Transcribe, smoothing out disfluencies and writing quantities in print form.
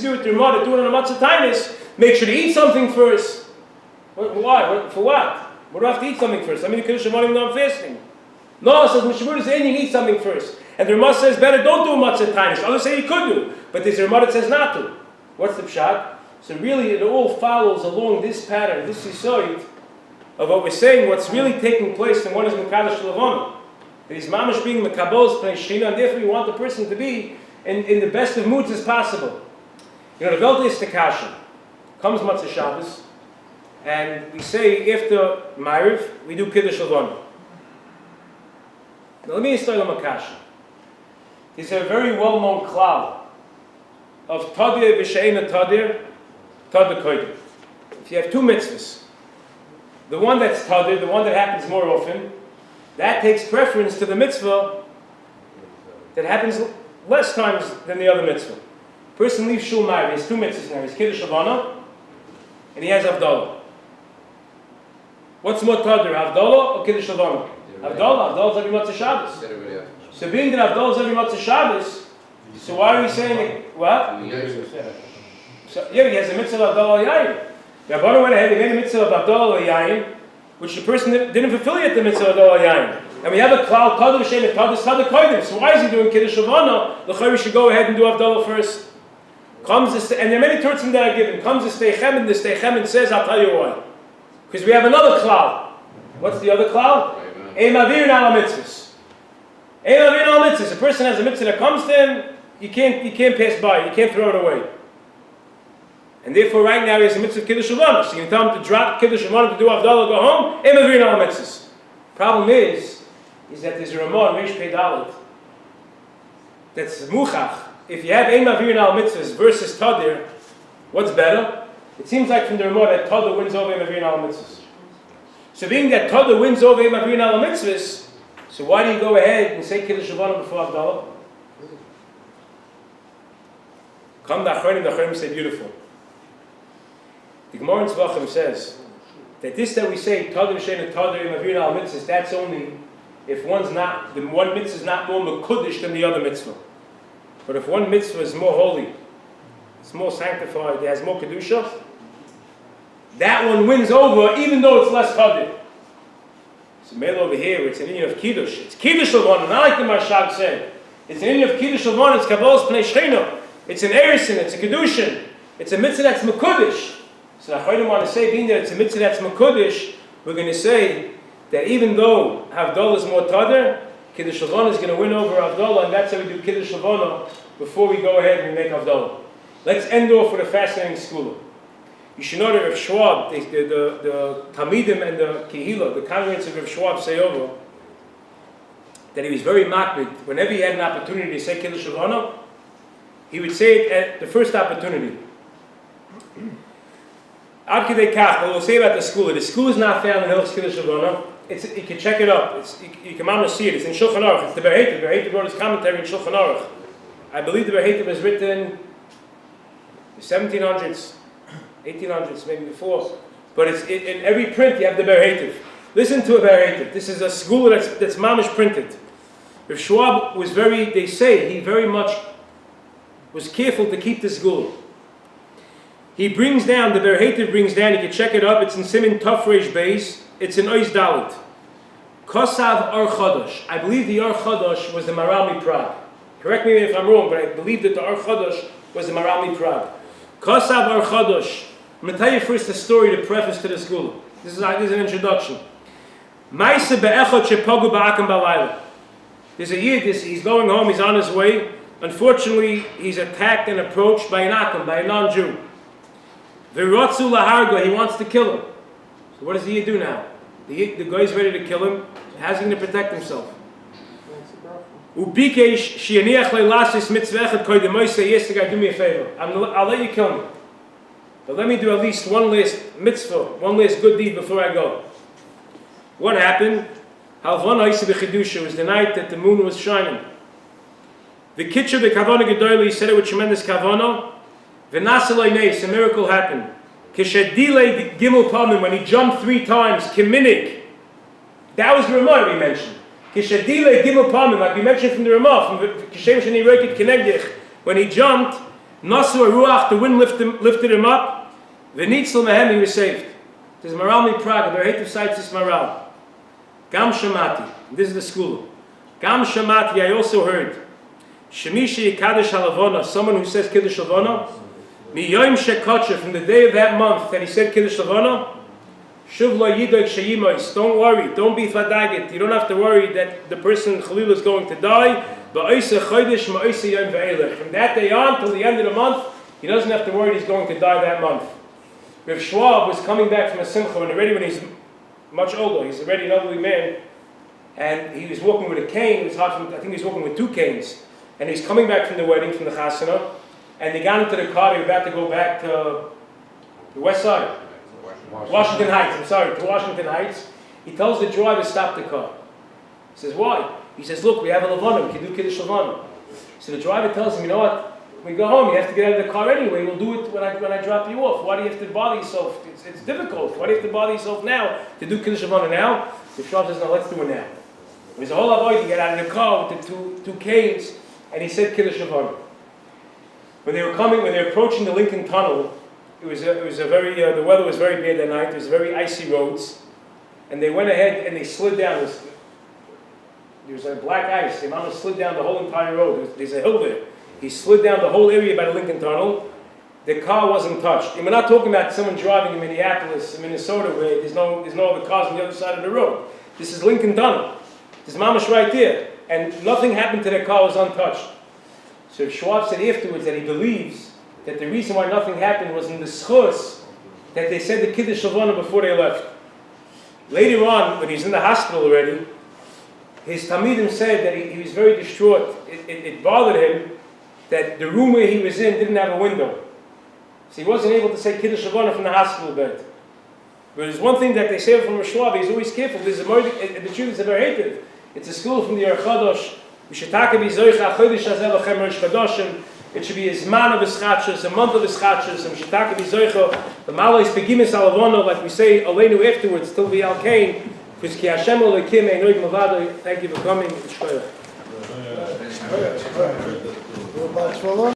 disagree with your mother, do it on a matzah tainis, make sure to eat something first. Why? For what? What do I have to eat something first? I mean, the Kiddush even though I'm fasting. No, it says, Mishabur is in, you eat something first. And the Ramah says, better don't do a matzah tainis. Others say you could do, but there's a Ramah that says not to. What's the pshat? So really, it all follows along this pattern, this yisoid of what we're saying, what's really taking place, and one is Mekadosh Levana. That he's mamash being Mekabos Pnei Shechina, and therefore we want the person to be in the best of moods as possible. You know, the Welt is Tekasha. Comes Matzah Shabbos, and we say after Ma'ariv, we do Kiddush Levana. Now let me explain on Makasha. There's a very well-known klal of Tadir v'she'ena Tadir, Tadir Koidim. If you have two mitzvahs, the one that's Tadir, the one that happens more often, that takes preference to the mitzvah that happens less times than the other mitzvah. Person leaves Shul Ma'ariv, he has two mitzvahs now. He has Kiddush Levana, and he has Havdalah. What's more Tadir, Havdalah or Kiddush Levana? Havdalah is every Matzah Shabbos. So being that Havdalah is every Matzah Shabbos, so why are we saying it? What? So, yeah, he has a mitzvah of Havdalah Yayin. Rabbi went ahead and made a mitzvah of Havdalah Yayin, which the person didn't fulfill yet the mitzvah of Havdalah Yayin. And we have a cloud, Tadir V'Shem, Tadir Tadir Koidim. So why is he doing Kiddush Levana? The Chayri should go ahead and do Havdalah first. And there are many Turtzim that are given. Comes the Steichemen, the Steichemen says, I'll tell you why. Because we have another cloud. What's the other cloud? Ein Mavir Al Mitzvahs. Ein Mavir Al Mitzvahs. A person has a mitzvah that comes to him, you can't pass by, you can't throw it away. And therefore, right now, he has a mitzvah of Kiddush Levana. So you can tell him to drop Kiddush Levana to do Havdalah, go home. Ein Mavir Al Mitzvahs. Problem is that there's a Ramah in Reish Pei Dalet that's Muchach. If you have Ein Mavir Al Mitzvahs versus Tadir, what's better? It seems like from the Ramah that Tadir wins over Ein Mavir Al Mitzvahs. So being that Tadir wins over Ein Mavir Al Mitzvahs, so why do you go ahead and say Kiddush Levana before Havdalah? Come the Achronim say beautiful. The Gemara in Tzvachim says that this that we say Tadir V'Shem Tadir Ein Mavir Al Mitzvahs, that's only if the one mitzvah is not more mekudesh than the other mitzvah. But if one mitzvah is more holy, it's more sanctified, it has more kedusha, that one wins over, even though it's less Tadir. So male over here, it's an inyan of Kiddush. It's Kiddush Levana, not like the Mashag said. It's an inyan of Kiddush Levana, it's Kabbalas Pnei Shechina. It's an Erisin, it's a Kedushin. It's a mitzvah that's Mekudesh. So I want to say, being that it's a mitzvah that's Mekudesh, we're going to say that even though Havdalah is more Tadir, Kiddush Levana is going to win over Havdalah, and that's how we do Kiddush Levana before we go ahead and we make Havdalah. Let's end off with a fascinating school. You should know that Rav Schwab, the Talmidim and the Kehillah, the congregants of Rav Schwab say over, that he was very makbid. Whenever he had an opportunity to say Kiddush Levana, he would say it at the first opportunity. Ad Kedei Kach, but we'll say about the school. The school is not found in Hilchos Kiddush Levana. You can check it up. You can almost see it. It's in Shulchan Aruch. It's the Berhetiv. Berhetiv wrote his commentary in Shulchan Aruch. I believe the Berhetiv was written in the 1700s, 1800s, maybe before. But in every print you have the Berhetiv. Listen to a Berhetiv. This is a school that's mamish printed. Rav Schwab was they say he very much was careful to keep this school. He brings down, the Berhetiv brings down, you can check it up, it's in Simin Tov Reish Beis, it's in Ois Dalit. Kosav Ar Chodosh. I believe the Ar Chodosh was the Marami Prague. Correct me if I'm wrong, but I believe that the Ar Chodosh was the Marami Prague. Kosav Ar Chodosh. I'm going to tell you first the story, the preface to the school. This is an introduction. Maisa Be'echot Shepogu Ba'akam Balayla. There's a Yid, he's going home, he's on his way. Unfortunately, he's attacked and approached by an Akam, by a non-Jew. V'rotzu laharga, he wants to kill him. So what does the Yid do now? The guy's ready to kill him. How's he going to protect himself? Ubikesh shianiach le'lasis mitzvah echad koydem moisei, yes, the guy, do me a favor. I'll let you kill me. But let me do at least one last mitzvah, one last good deed before I go. What happened? Halvana Isa b'chidusha, was the night that the moon was shining. The kitchen, the kavana gedoyle, he said it with tremendous kavana. V'nasalei neis, a miracle happened. Kishadile gimel pamim, when he jumped 3 times, kiminik. That was the Ramah we mentioned. Kishadile gimel pamim, like we mentioned from the Ramah, from Kishem Shani Rekit Kenegdich, when he jumped, Nasu Ruach, the wind lifted him up. V'nitzl mehem, he was saved. This is Maral mi Praga, the Rehativ cites this Maral. Gam Shamati, this is the school. Gam Shamati, I also heard. Shemishi Kiddush Levana, someone who says Kiddush Levana. Mi Yom Shekotcha, from the day of that month that he said Kiddush Levana. Shuv lo yidoik sheyimois. Don't worry, don't be fadagit. You don't have to worry that the person Chalil is going to die. From that day on till the end of the month, he doesn't have to worry he's going to die that month. Rav Schwab was coming back from a simcha, and already when he's much older, he's already an elderly man, and he was walking with a cane. It was hard for him, I think he was walking with 2 canes, and he's coming back from the wedding, from the chasana, and they got into the car. They were about to go back to the west side, Washington Heights. I'm sorry, to Washington Heights. He tells the driver to stop the car. He says, "Why?" He says, "Look, we have a Levana. We can do Kiddush Levana." So the driver tells him, "You know what? When we go home, you have to get out of the car anyway. We'll do it when I drop you off. Why do you have to bother yourself? It's difficult. Why do you have to bother yourself now to do Kiddush Levana now?" The Shrav says, "No, let's do it now." There's a whole avoid to get out of the car with the two canes, and he said Kiddush Levana. When they were approaching the Lincoln Tunnel, it was a very the weather was very bad that night. It was very icy roads, and they went ahead and they slid down. There was like black ice. The Imam slid down the whole entire road. There's a hill there. He slid down the whole area by the Lincoln Tunnel. The car wasn't touched. And we're not talking about someone driving in Minneapolis, Minnesota, where there's no other cars on the other side of the road. This is Lincoln Tunnel. This mamash right there. And nothing happened to their car, was untouched. So Schwab said afterwards that he believes that the reason why nothing happened was in the schus that they said the Kiddush Levana before they left. Later on, when he's in the hospital already, his Talmidim said that he was very distraught. It bothered him that the room where he was in didn't have a window. So he wasn't able to say Kiddush Levana from the hospital bed. But there's one thing that they say from Rosh Schwab, he's always careful. There's the truth is very hated. It's a school from the Yerchadosh. It should be his man of his chachas, a month of his chachas, and Mishataka Bizoicha, the Malos Begimis Alavona, like we say, Aleinu afterwards, till we Al Kain, because Ki Hashem Elokim Einoig Mavado. Thank you for coming.